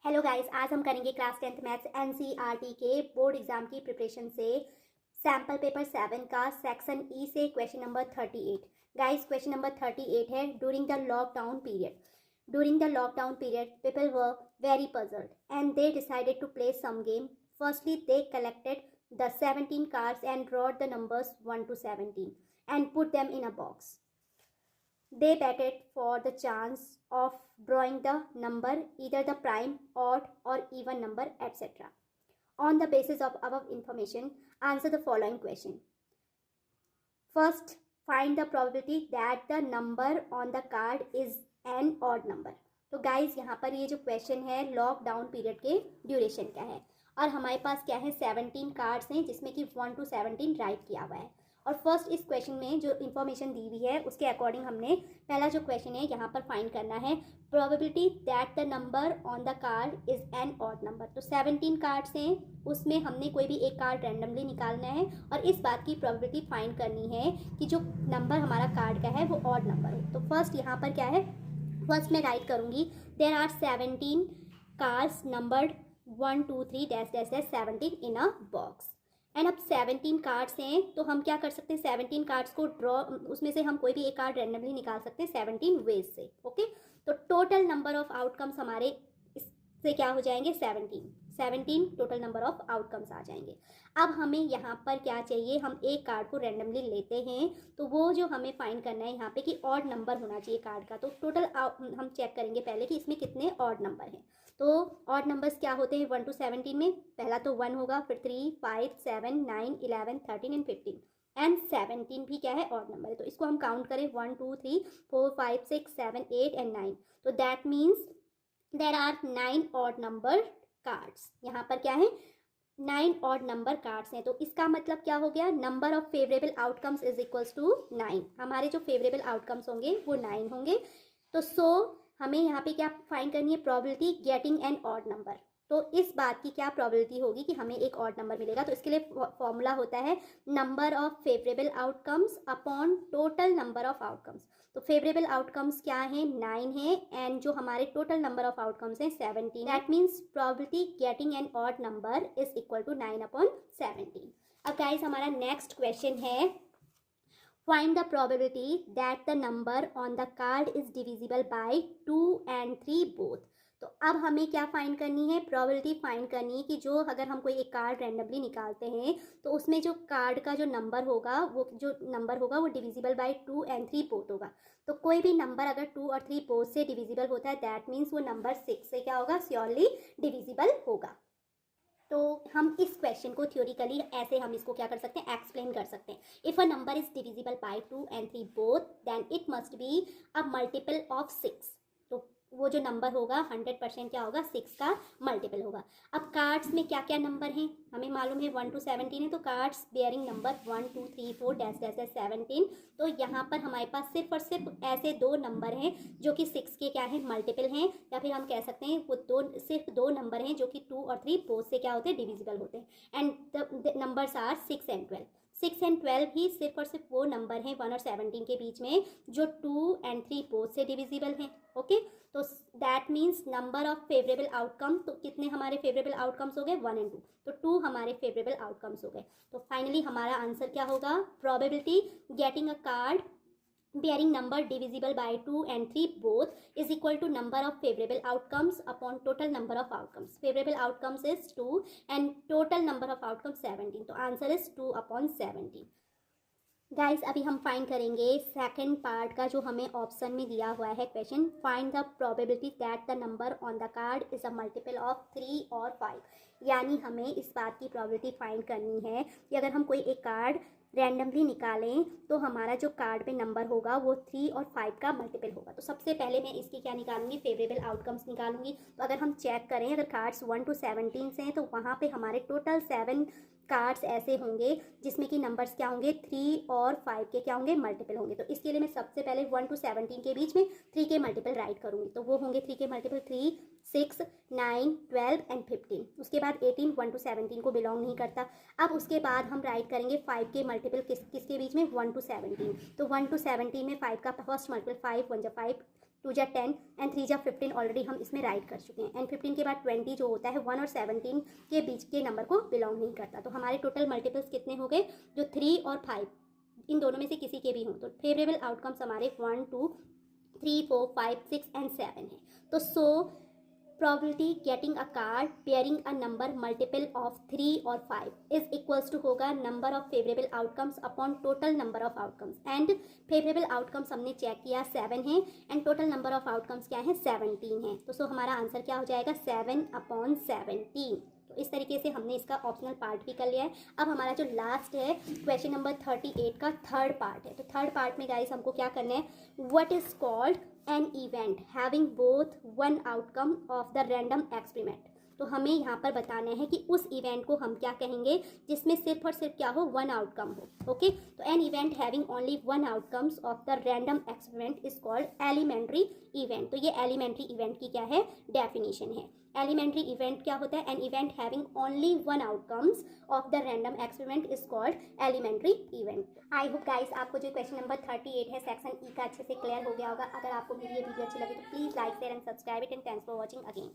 Hello guys, आज हम करेंगे क्लास 10th मैथ्स एनसीईआरटी के बोर्ड एग्जाम की प्रिपरेशन से सैम्पल पेपर 7 का सेक्शन ई से question number 38। Guys, question number 38 है during the lockdown period. During the lockdown period, people were very puzzled and they decided to play some game. Firstly, they collected the 17 cards and wrote the numbers 1 to 17 and put them in a box. They betted for the chance of drawing the number, either the prime, odd, or even number, etc. On the basis of above information, answer the following question. First, find the probability that the number on the card is an odd number. तो guys यहाँ पर ये जो question है lockdown period के duration का है और हमारे पास क्या है 17 कार्ड्स हैं जिसमें कि 1 to 17 राइट किया हुआ है। और फर्स्ट इस क्वेश्चन में जो इन्फॉर्मेशन दी हुई है उसके अकॉर्डिंग हमने पहला जो क्वेश्चन है यहाँ पर फाइंड करना है probability that the number on the card is an odd number. तो 17 कार्ड्स हैं, उसमें हमने कोई भी एक कार्ड रैंडमली निकालना है और इस बात की प्रोबेबिलिटी फाइंड करनी है कि जो नंबर हमारा कार्ड का है वो ऑड नंबर हो। तो फर्स्ट यहाँ पर क्या है, फर्स्ट मैं राइट करूँगी there are 17 cards numbered 1 2 3 dash dash dash 17 in a box. And अब 17 कार्ड्स हैं तो हम क्या कर सकते हैं 17 कार्ड्स को ड्रॉ, उसमें से हम कोई भी एक कार्ड रैंडमली निकाल सकते हैं 17 वेज से। ओके, तो टोटल नंबर ऑफ आउटकम्स हमारे इससे क्या हो जाएंगे 17 टोटल नंबर ऑफ आउटकम्स आ जाएंगे। अब हमें यहाँ पर क्या चाहिए, हम एक कार्ड को रैंडमली लेते हैं तो वो जो हमें फाइंड करना है यहाँ पे कि ऑड नंबर होना चाहिए कार्ड का। तो टोटल हम चेक करेंगे पहले कि इसमें कितने ऑड नंबर हैं। तो ऑड नंबर्स क्या होते हैं 1 to 17 में, पहला तो 1 होगा, फिर 3 5 7 9 11 13 एंड 15 एंड 17 भी क्या है ऑड नंबर है। तो इसको हम काउंट करें 1 2 3 4 5 6 7 8 एंड 9। तो that means there are 9 odd number cards. यहाँ पर क्या है 9 ऑड नंबर कार्ड्स हैं। तो इसका मतलब क्या हो गया, number of favourable outcomes is equals to 9। हमारे जो फेवरेबल आउटकम्स होंगे वो 9 होंगे। तो हमें यहाँ पे क्या फाइंड करनी है, probability getting an odd number. तो इस बात की क्या प्रोबेबिलिटी होगी कि हमें एक ऑड नंबर मिलेगा। तो इसके लिए फॉर्मूला होता है number of favourable outcomes upon total number of outcomes. तो फेवरेबल आउटकम्स क्या है 9 है एंड जो हमारे टोटल नंबर ऑफ आउटकम्स हैं 17। That means probability getting an odd number is equal to 9 upon 17। अब गाइस हमारा नेक्स्ट क्वेश्चन है find the probability that the number on the card is divisible by 2 and 3 both। तो अब हमें क्या find करनी है, प्रोबेबिलिटी फाइंड करनी है कि जो अगर हम कोई एक कार्ड रैंडमली निकालते हैं तो उसमें जो कार्ड का जो नंबर होगा वो डिविजिबल बाय 2 and 3 बोथ होगा। तो कोई भी नंबर अगर 2 और 3 बोथ से डिविजिबल होता है दैट मीन्स वो नंबर 6 से क्या होगा, श्योरली डिविजिबल होगा। तो हम इस क्वेश्चन को थ्योरिकली ऐसे हम इसको क्या कर सकते हैं, एक्सप्लेन कर सकते हैं। If a number is divisible by 2 and 3 both then it must be a multiple of 6। तो वो जो नंबर होगा 100% क्या होगा 6 का मल्टीपल होगा। अब कार्ड्स में क्या क्या नंबर हैं हमें मालूम है 1 to 17 है, तो cards bearing number 1 2 3 4 dash dash 17। तो यहाँ पर हमारे पास सिर्फ और सिर्फ ऐसे दो नंबर हैं जो कि 6 के क्या है मल्टीपल हैं, या फिर हम कह सकते हैं वो सिर्फ दो नंबर हैं जो कि 2 और 3 बोथ से क्या होते हैं डिविजिबल होते हैं। And the numbers are 6 and 12। 6 and 12 ही सिर्फ और सिर्फ वो नंबर हैं 1 और 17 के बीच में जो 2 and 3 बोथ से डिविजिबल हैं। ओके, तो that means number of favourable outcome, तो कितने हमारे फेवरेबल आउटकम्स हो गए 1 and 2, तो 2 हमारे फेवरेबल आउटकम्स हो गए। तो फाइनली हमारा आंसर क्या होगा, probability getting a card bearing number divisible by 2 and 3 both is equal to number of favorable outcomes upon total number of outcomes। favorable outcomes is 2 and total number of outcomes 17। तो answer is 2 upon 17। Guys अभी हम find करेंगे second part का जो हमें option में दिया हुआ है question, find the probability that the number on the card is a multiple of 3 और 5। यानी हमें इस बात की प्रोबेबिलिटी फाइंड करनी है कि अगर हम कोई एक कार्ड रैंडमली निकालें तो हमारा जो कार्ड पे नंबर होगा वो 3 और 5 का मल्टीपल होगा। तो सबसे पहले मैं इसकी क्या निकालूंगी, फेवरेबल आउटकम्स निकालूंगी। तो अगर हम चेक करें अगर कार्ड्स 1 to 17 से हैं तो वहाँ पे हमारे टोटल 7 कार्ड्स ऐसे होंगे जिसमें कि नंबर्स क्या होंगे 3 और 5 के क्या होंगे मल्टीपल होंगे। तो इसके लिए मैं सबसे पहले 1 to 17 के बीच में 3 के मल्टीपल राइट करूँगी। तो वो होंगे 3 के मल्टीपल 3 6 9 12 एंड 15। उसके बाद 18 1 to 17 को बिलोंग नहीं करता। अब उसके बाद हम राइट करेंगे 5 के मल्टीपल किसके बीच में 1 to 17। तो 1 to 17 में 5 का फर्स्ट मल्टीपल 5 1 जा 5 2 जा 10 एंड 3 जा 15 ऑलरेडी हम इसमें राइट कर चुके हैं। एंड 15 के बाद 20 जो होता है 1 और 17 के बीच के नंबर को बिलोंग नहीं करता। तो हमारे टोटल मल्टीपल्स कितने हो गए, जो 3 और 5 इन दोनों में से किसी के भी हों। तो फेवरेबल आउटकम्स हमारे 1, 2, 3, 4, 5, 6 एंड 7 है। तो सो probability getting a card bearing a number multiple of 3 or 5 is equals to होगा number of favorable outcomes upon total number of outcomes and favorable outcomes हमने चेक किया 7 है and total number of outcomes क्या है 17 है। तो सो हमारा answer क्या हो जाएगा 7/17। तो इस तरीके से हमने इसका ऑप्शनल पार्ट भी कर लिया है। अब हमारा जो लास्ट है क्वेश्चन नंबर 38 का थर्ड पार्ट है। तो थर्ड पार्ट में गाइस हमको क्या करना है, what is called an event having both one outcome of the random experiment. तो हमें यहाँ पर बताना है कि उस इवेंट को हम क्या कहेंगे जिसमें सिर्फ और सिर्फ क्या हो, वन आउटकम हो। ओके, तो an event having only one outcomes of the random experiment is called elementary event. तो ये एलिमेंट्री इवेंट की क्या है, डेफिनेशन है। एलिमेंट्री इवेंट क्या होता है, an event having only one outcomes of the random experiment is called elementary event. I hope guys आपको जो क्वेश्चन नंबर 38 है सेक्शन ई का अच्छे से क्लियर हो गया होगा। अगर आपको मेरी ये वीडियो अच्छी लगी तो please like share and subscribe it and thanks for watching again.